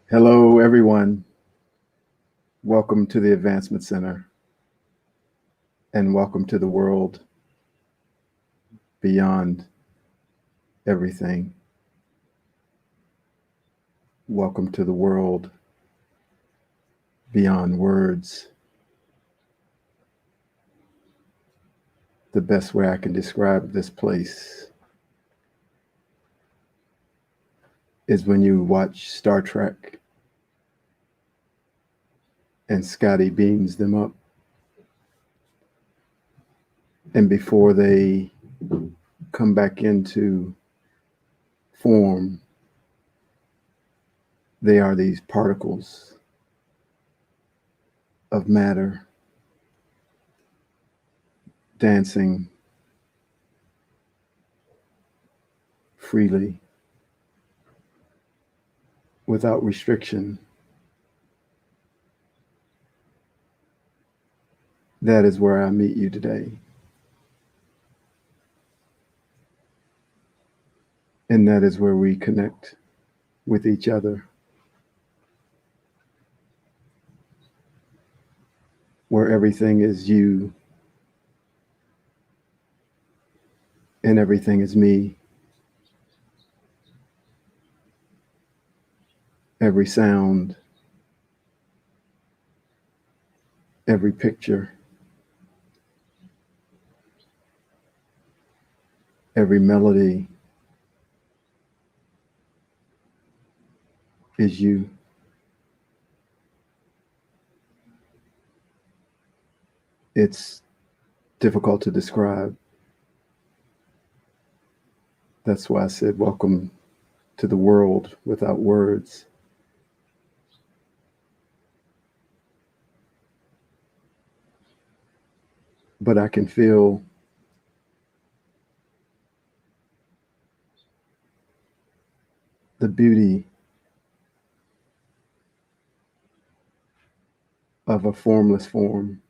Hello, everyone. Welcome to the Advancement Center, and welcome to the world beyond everything. Welcome to the world beyond words. The best way I can describe this place is when you watch Star Trek and Scotty beams them up, and before they come back into form, they are these particles of matter dancing freely without restriction. That is where I meet you today. And that is where we connect with each other, where everything is you and everything is me. Every sound, every picture, every melody is you. It's difficult to describe. That's why I said, welcome to the world without words. But I can feel the beauty of a formless form.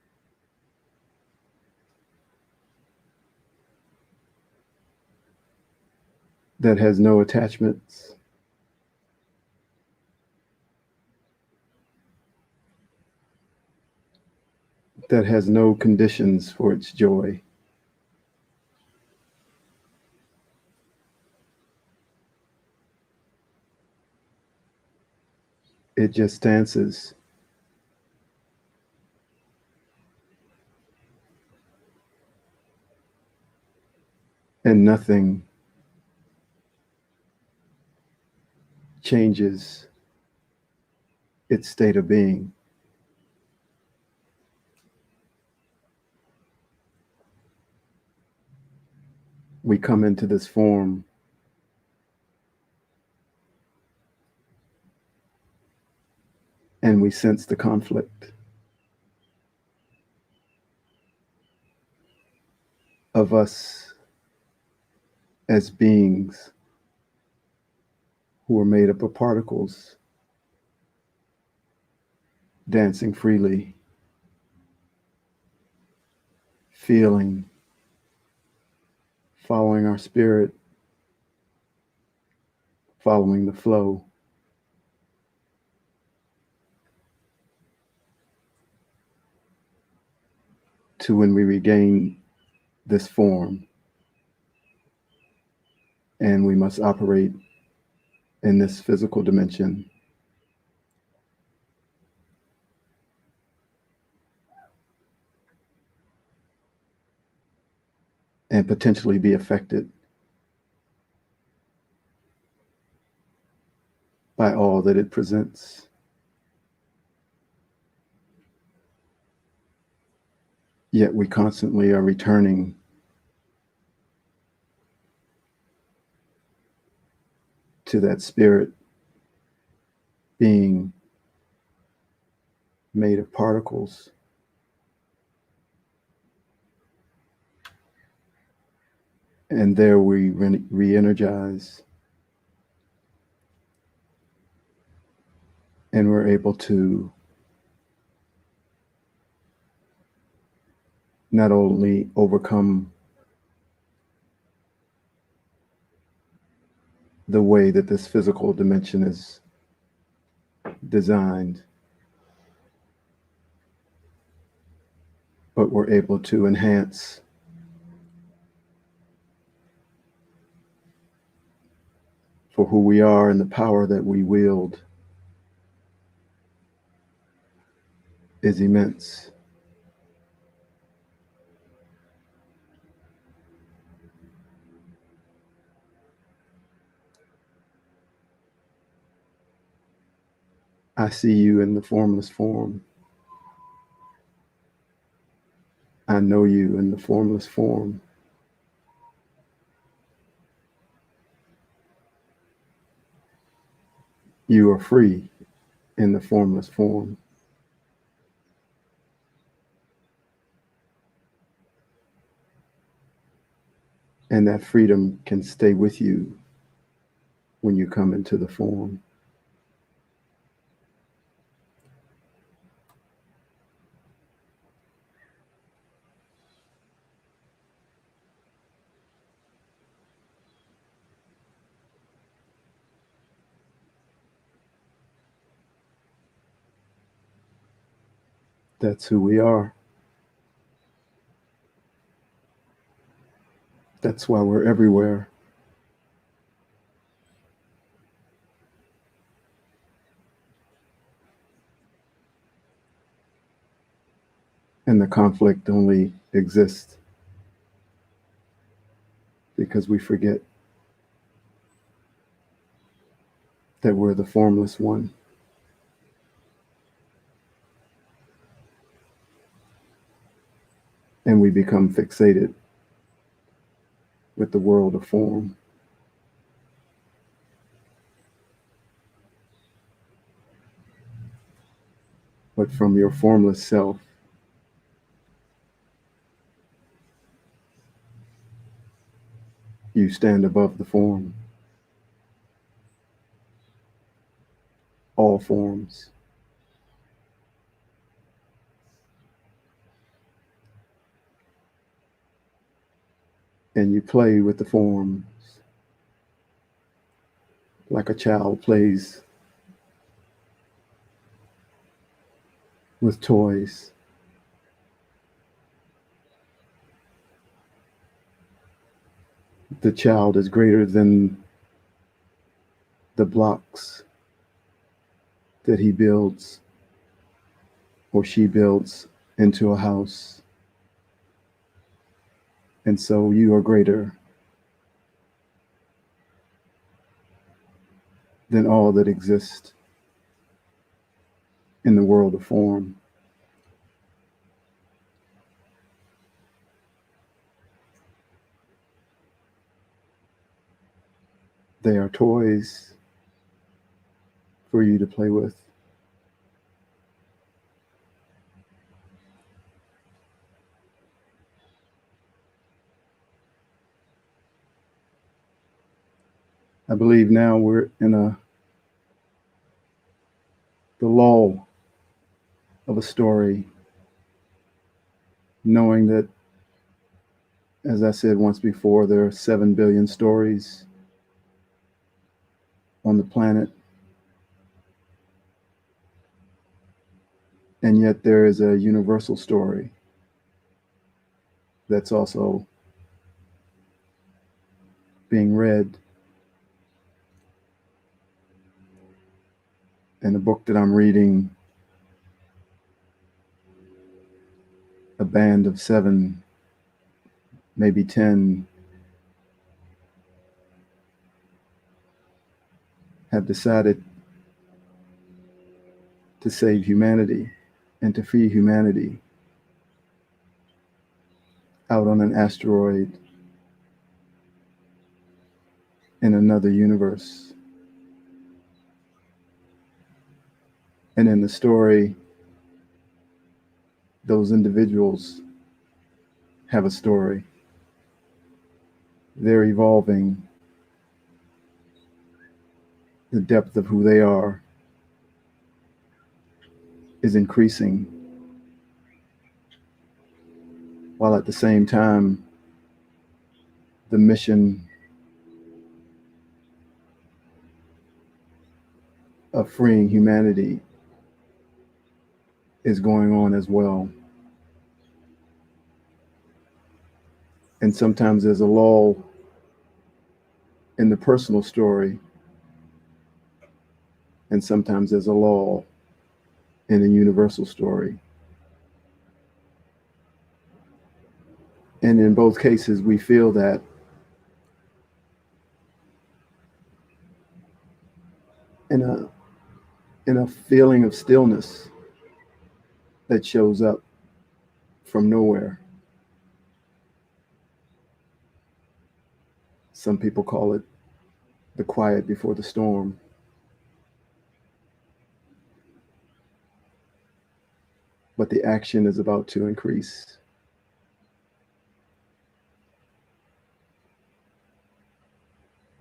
That has no attachments, that has no conditions for its joy. It just dances. And nothing changes its state of being. We come into this form and we sense the conflict of us as beings who are made up of particles dancing freely, feeling, following our spirit, following the flow. To when we regain this form and we must operate in this physical dimension and potentially be affected by all that it presents. Yet we constantly are returning to that spirit being made of particles. And there we re-energize and we're able to not only overcome the way that this physical dimension is designed, but we're able to enhance for who we are and the power that we wield is immense. I see you in the formless form. I know you in the formless form. You are free in the formless form. And that freedom can stay with you when you come into the form. That's who we are. That's why we're everywhere. And the conflict only exists because we forget that we're the formless one. And we become fixated with the world of form. But from your formless self, you stand above the form. All forms. And you play with the forms like a child plays with toys. The child is greater than the blocks that he builds or she builds into a house. And so you are greater than all that exists in the world of form. They are toys for you to play with. I believe now we're in the lull of a story, knowing that, as I said once before, there are 7 billion stories on the planet. And yet there is a universal story that's also being read. And the book that I'm reading, a band of 7, maybe 10, have decided to save humanity and to free humanity out on an asteroid in another universe. And in the story, those individuals have a story. They're evolving. The depth of who they are is increasing, while at the same time, the mission of freeing humanity is going on as well. And sometimes there's a lull in the personal story, and sometimes there's a lull in a universal story. And in both cases, we feel that in a feeling of stillness that shows up from nowhere. Some people call it the quiet before the storm. But the action is about to increase.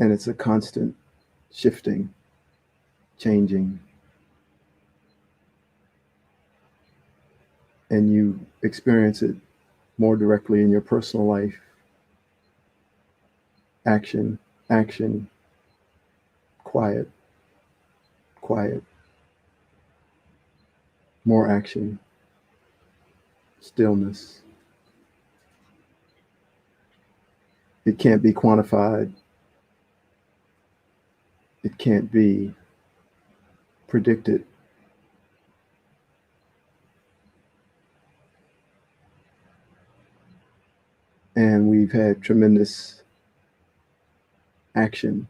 And it's a constant shifting, changing. And you experience it more directly in your personal life. Action, action, quiet, quiet, more action, stillness. It can't be quantified. It can't be predicted. And we've had tremendous action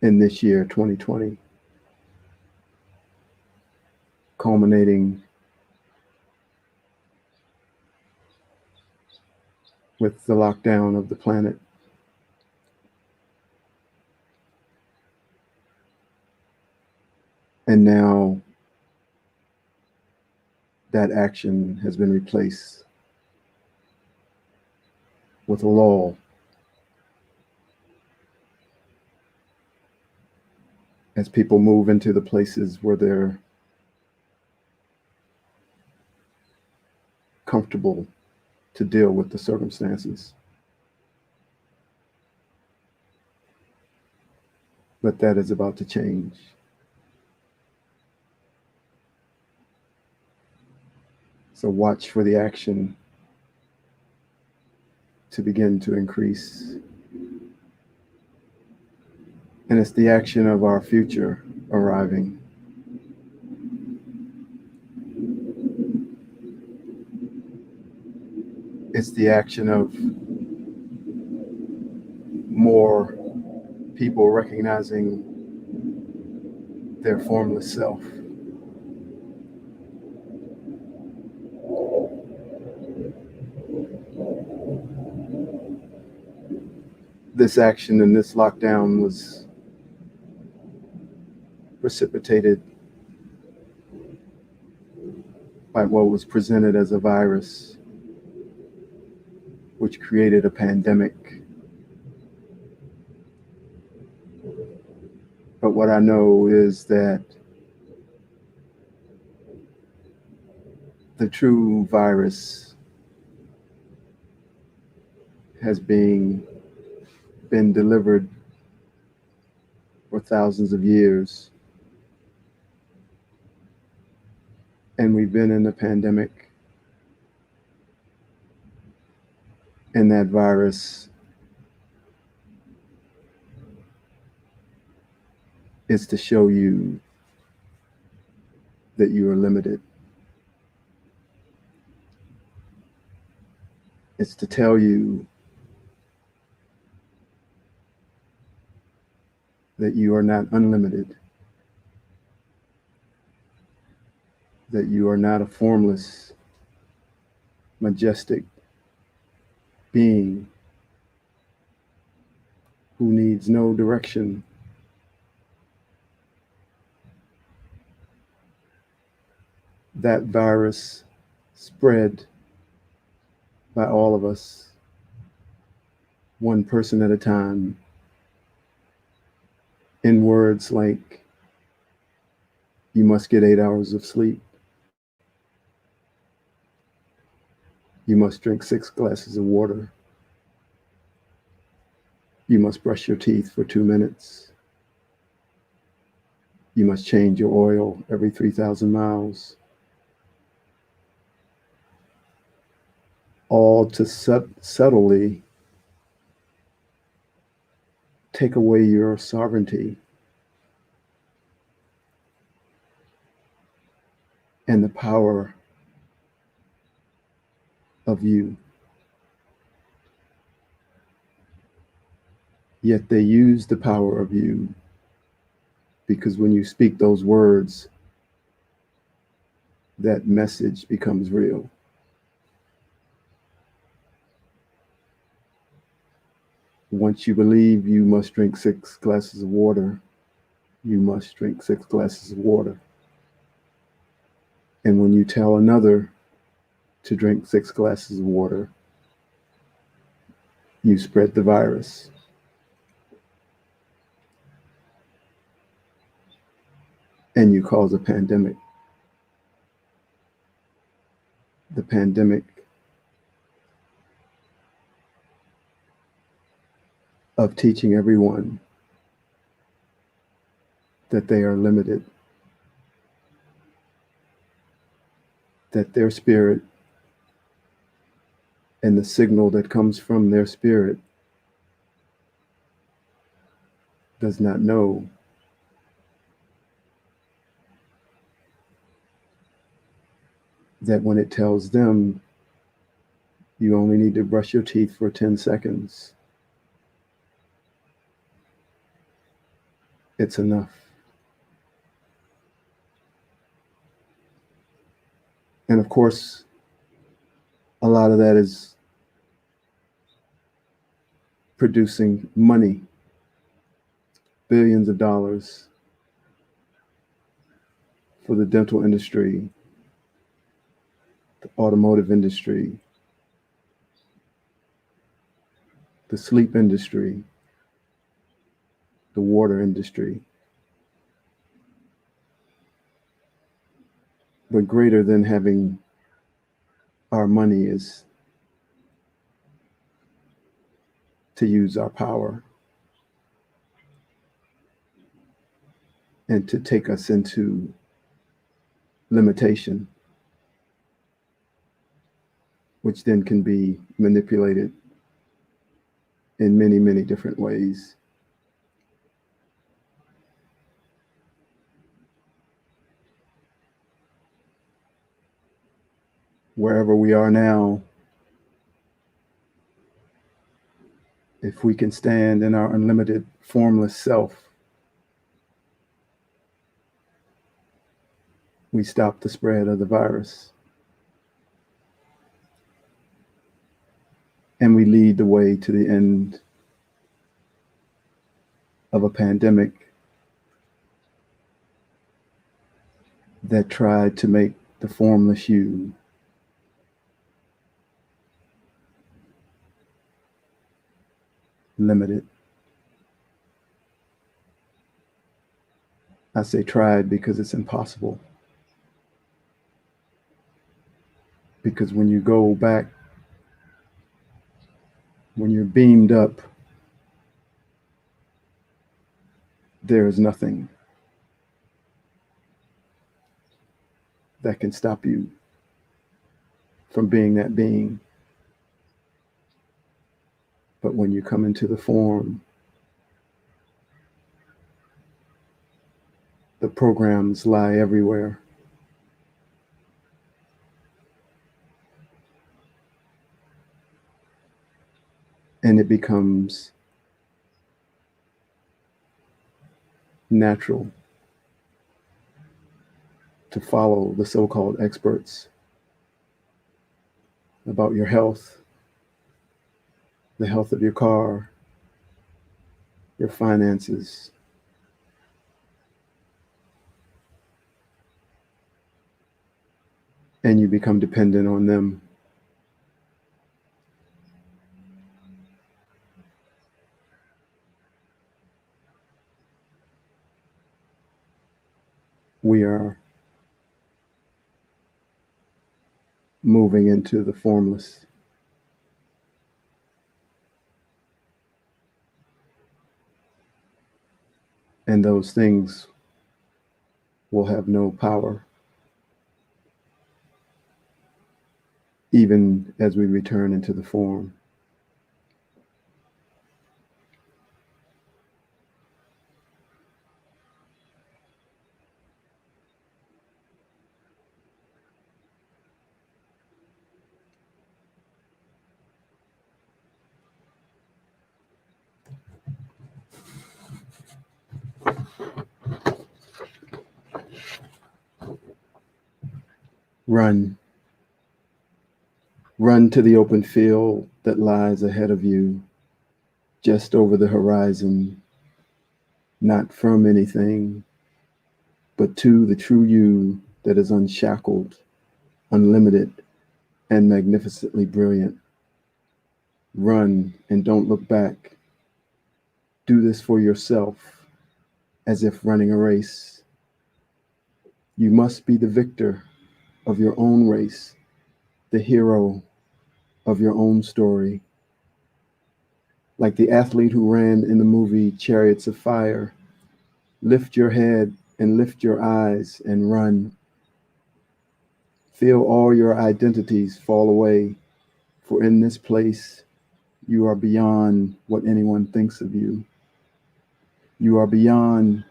in this year, 2020, culminating with the lockdown of the planet. And now that action has been replaced with a lull. As people move into the places where they're comfortable to deal with the circumstances. But that is about to change. So watch for the action to begin to increase. And it's the action of our future arriving. It's the action of more people recognizing their formless self. This action and this lockdown was precipitated by what was presented as a virus, which created a pandemic. But what I know is that the true virus has been delivered for thousands of years. And we've been in a pandemic. And that virus is to show you that you are limited. It's to tell you that you are not unlimited, that you are not a formless, majestic being who needs no direction. That virus spread by all of us, one person at a time, in words like, you must get 8 hours of sleep. You must drink 6 glasses of water. You must brush your teeth for 2 minutes. You must change your oil every 3,000 miles. All to subtly take away your sovereignty and the power of you. Yet they use the power of you, because when you speak those words, that message becomes real. Once you believe you must drink 6 glasses of water, you must drink 6 glasses of water. And when you tell another to drink 6 glasses of water, you spread the virus. And you cause a pandemic. The pandemic of teaching everyone that they are limited, that their spirit and the signal that comes from their spirit does not know that when it tells them you only need to brush your teeth for 10 seconds, it's enough. And of course, a lot of that is producing money, billions of dollars for the dental industry, the automotive industry, the sleep industry, the water industry. But greater than having our money is to use our power and to take us into limitation, which then can be manipulated in many, many different ways. Wherever we are now, if we can stand in our unlimited, formless self, we stop the spread of the virus. And we lead the way to the end of a pandemic that tried to make the formless you limited. I say tried because it's impossible. Because when you go back, when you're beamed up, there is nothing that can stop you from being that being. But when you come into the form, the programs lie everywhere. And it becomes natural to follow the so-called experts about your health, the health of your car, your finances, and you become dependent on them. We are moving into the formless. And those things will have no power, even as we return into the form. Run. Run to the open field that lies ahead of you, just over the horizon, not from anything, but to the true you that is unshackled, unlimited, and magnificently brilliant. Run and don't look back. Do this for yourself, as if running a race. You must be the victor of your own race, the hero of your own story. Like the athlete who ran in the movie Chariots of Fire, lift your head and lift your eyes and run. Feel all your identities fall away, for in this place you are beyond what anyone thinks of you. You are beyond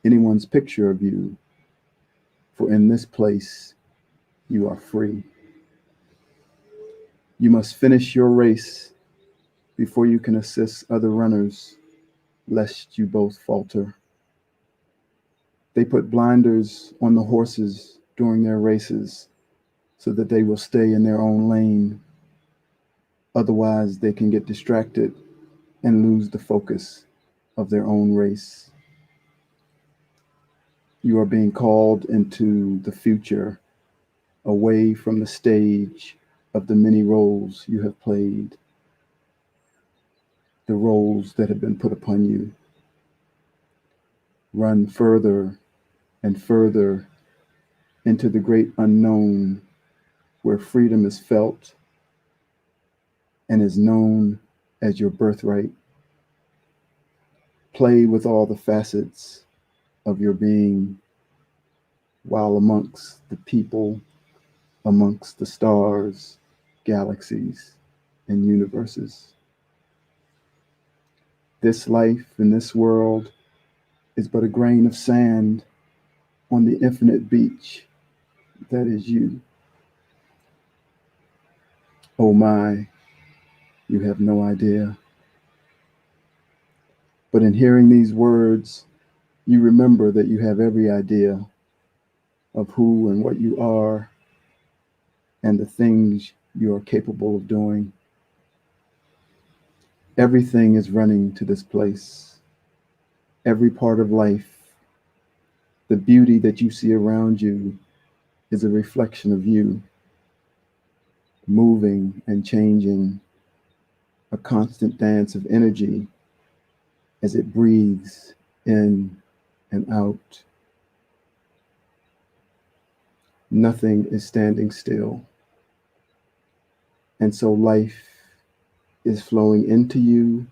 anyone's picture of you, for in this place you are free. You must finish your race before you can assist other runners, lest you both falter. They put blinders on the horses during their races so that they will stay in their own lane. Otherwise, they can get distracted and lose the focus of their own race. You are being called into the future, away from the stage of the many roles you have played, the roles that have been put upon you. Run further and further into the great unknown, where freedom is felt and is known as your birthright. Play with all the facets of your being while amongst the people, amongst the stars, galaxies, and universes. This life in this world is but a grain of sand on the infinite beach that is you. Oh my, you have no idea. But in hearing these words, you remember that you have every idea of who and what you are and the things you are capable of doing. Everything is running to this place. Every part of life, the beauty that you see around you is a reflection of you, moving and changing, a constant dance of energy as it breathes in and out. Nothing is standing still. And so life is flowing into you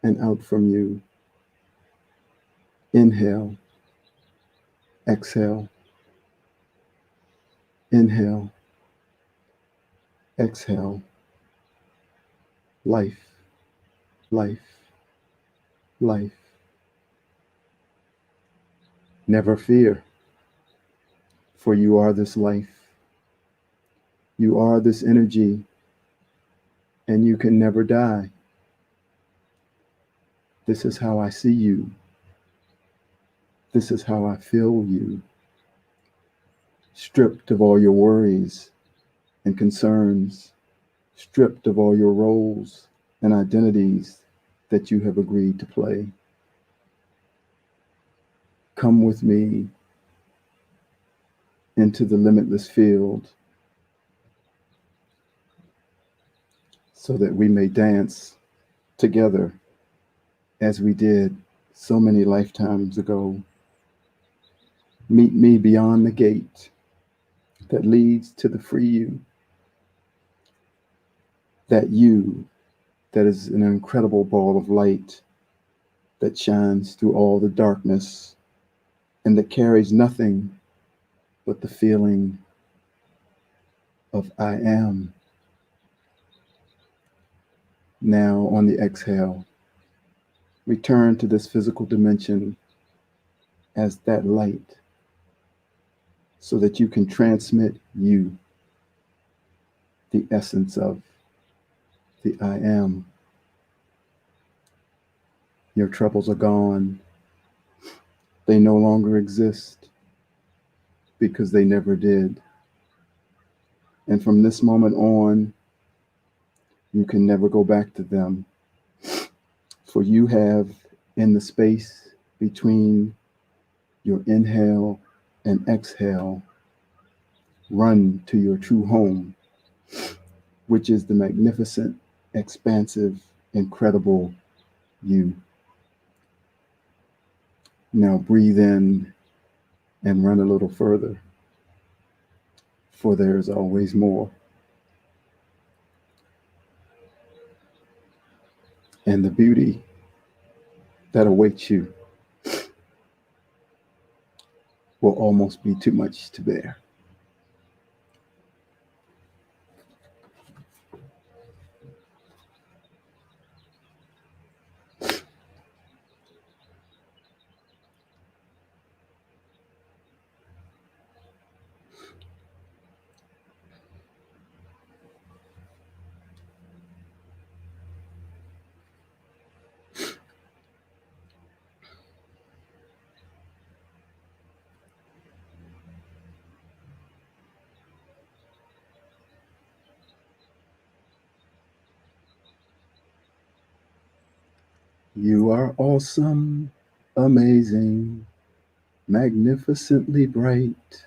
and out from you. Inhale, exhale, inhale, exhale. Life, life, life. Never fear, for you are this life. You are this energy, and you can never die. This is how I see you. This is how I feel you. Stripped of all your worries and concerns, stripped of all your roles and identities that you have agreed to play. Come with me into the limitless field so that we may dance together as we did so many lifetimes ago. Meet me beyond the gate that leads to the free you. That you that is an incredible ball of light that shines through all the darkness and that carries nothing but the feeling of I am. Now, on the exhale, return to this physical dimension as that light so that you can transmit you, the essence of the I am. Your troubles are gone. They no longer exist because they never did. And from this moment on, you can never go back to them. For you have, in the space between your inhale and exhale, run to your true home, which is the magnificent, expansive, incredible you. Now breathe in and run a little further, for there is always more. And the beauty that awaits you will almost be too much to bear. You are awesome, amazing, magnificently bright,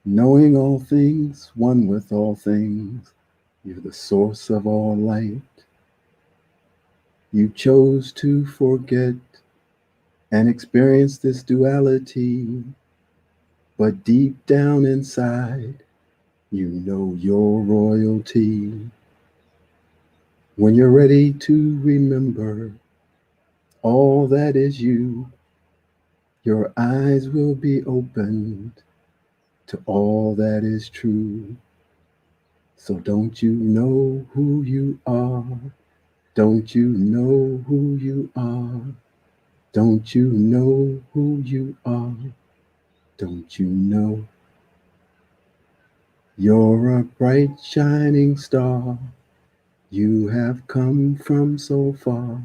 knowing all things, one with all things. You're the source of all light. You chose to forget and experience this duality, but deep down inside, you know your royalty. When you're ready to remember all that is you, your eyes will be opened to all that is true. So don't you know who you are? Don't you know who you are? Don't you know who you are? Don't you know? You're a bright shining star. You have come from so far.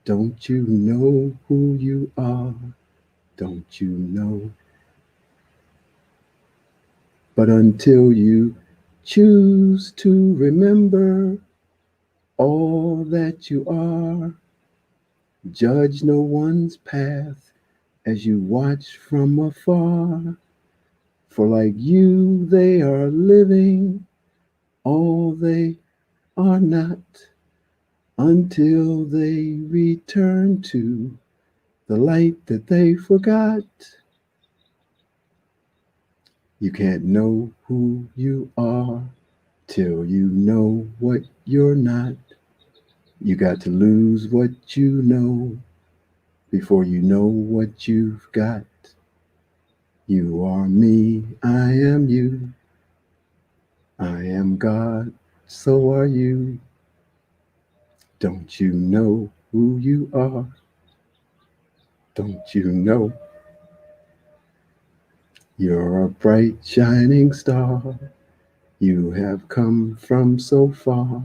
Don't you know who you are? Don't you know? But until you choose to remember all that you are, judge no one's path as you watch from afar. For like you, they are living all they are not until they return to the light that they forgot. You can't know who you are till you know what you're not. You got to lose what you know before you know what you've got. You are me, I am you. I am God, so are you. Don't you know who you are? Don't you know you're a bright shining star? You have come from so far.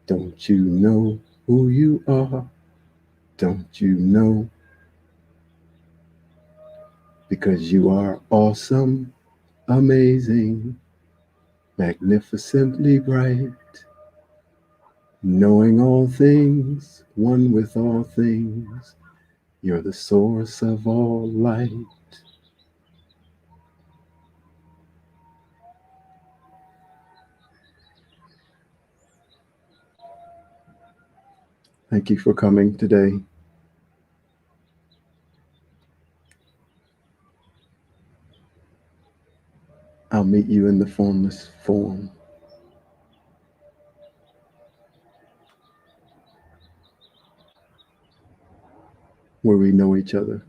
Don't you know who you are? Don't you know? Because you are awesome, amazing, magnificently bright, knowing all things, one with all things. You're the source of all light. Thank you for coming today. I'll meet you in the formless form. where we know each other.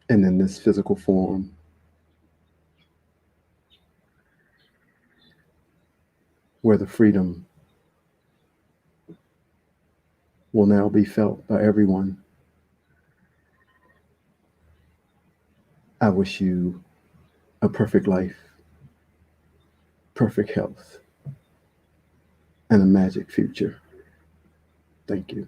And in this physical form, where the freedom will now be felt by everyone. I wish you a perfect life, perfect health, and a magic future. Thank you.